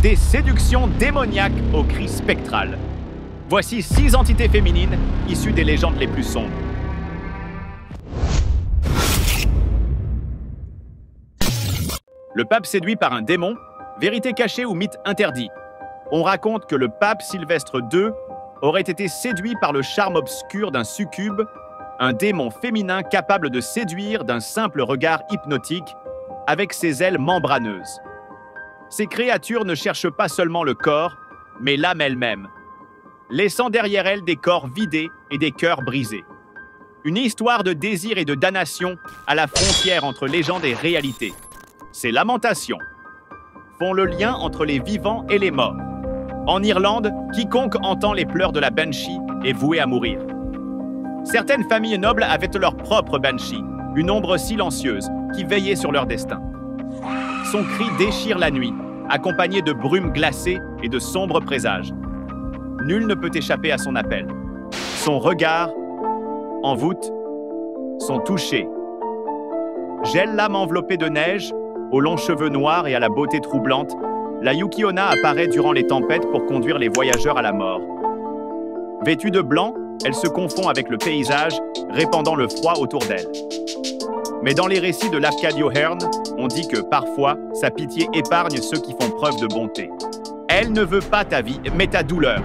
Des séductions démoniaques aux cris spectral. Voici 6 entités féminines issues des légendes les plus sombres. Le pape séduit par un démon, vérité cachée ou mythe interdit. On raconte que le pape Sylvestre II aurait été séduit par le charme obscur d'un succube, un démon féminin capable de séduire d'un simple regard hypnotique avec ses ailes membraneuses. Ces créatures ne cherchent pas seulement le corps, mais l'âme elle-même, laissant derrière elles des corps vidés et des cœurs brisés. Une histoire de désir et de damnation à la frontière entre légende et réalité. Ces lamentations font le lien entre les vivants et les morts. En Irlande, quiconque entend les pleurs de la banshee est voué à mourir. Certaines familles nobles avaient leur propre banshee, une ombre silencieuse qui veillait sur leur destin. Son cri déchire la nuit, accompagné de brumes glacées et de sombres présages. Nul ne peut échapper à son appel. Son regard envoûte, son toucher gèle l'âme enveloppée de neige, aux longs cheveux noirs et à la beauté troublante. La Yuki-onna apparaît durant les tempêtes pour conduire les voyageurs à la mort. Vêtue de blanc, elle se confond avec le paysage, répandant le froid autour d'elle. Mais dans les récits de Lafcadio Hearn, on dit que parfois, sa pitié épargne ceux qui font preuve de bonté. Elle ne veut pas ta vie, mais ta douleur.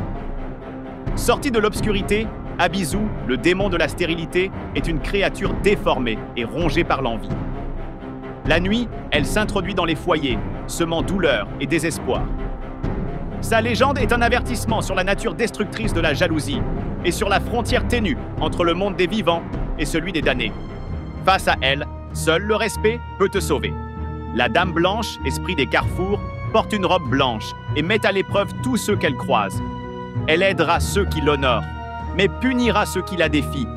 Sorti de l'obscurité, Abizu, le démon de la stérilité, est une créature déformée et rongée par l'envie. La nuit, elle s'introduit dans les foyers, semant douleur et désespoir. Sa légende est un avertissement sur la nature destructrice de la jalousie et sur la frontière ténue entre le monde des vivants et celui des damnés. Face à elle, seul le respect peut te sauver. La Dame Blanche, esprit des carrefours, porte une robe blanche et met à l'épreuve tous ceux qu'elle croise. Elle aidera ceux qui l'honorent, mais punira ceux qui la défient.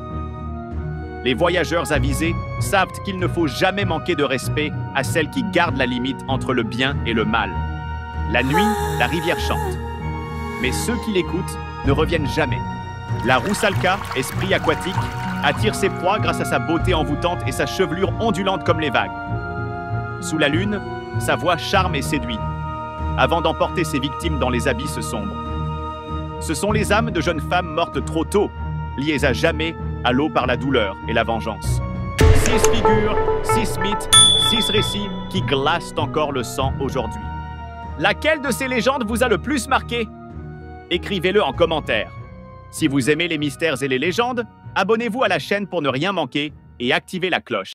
Les voyageurs avisés savent qu'il ne faut jamais manquer de respect à celles qui gardent la limite entre le bien et le mal. La nuit, la rivière chante. Mais ceux qui l'écoutent ne reviennent jamais. La Roussalka, esprit aquatique, attire ses proies grâce à sa beauté envoûtante et sa chevelure ondulante comme les vagues. Sous la lune, sa voix charme et séduit, avant d'emporter ses victimes dans les abysses sombres. Ce sont les âmes de jeunes femmes mortes trop tôt, liées à jamais à l'eau par la douleur et la vengeance. 6 figures, 6 mythes, 6 récits qui glacent encore le sang aujourd'hui. Laquelle de ces légendes vous a le plus marqué? Écrivez-le en commentaire. Si vous aimez les mystères et les légendes, abonnez-vous à la chaîne pour ne rien manquer et activez la cloche.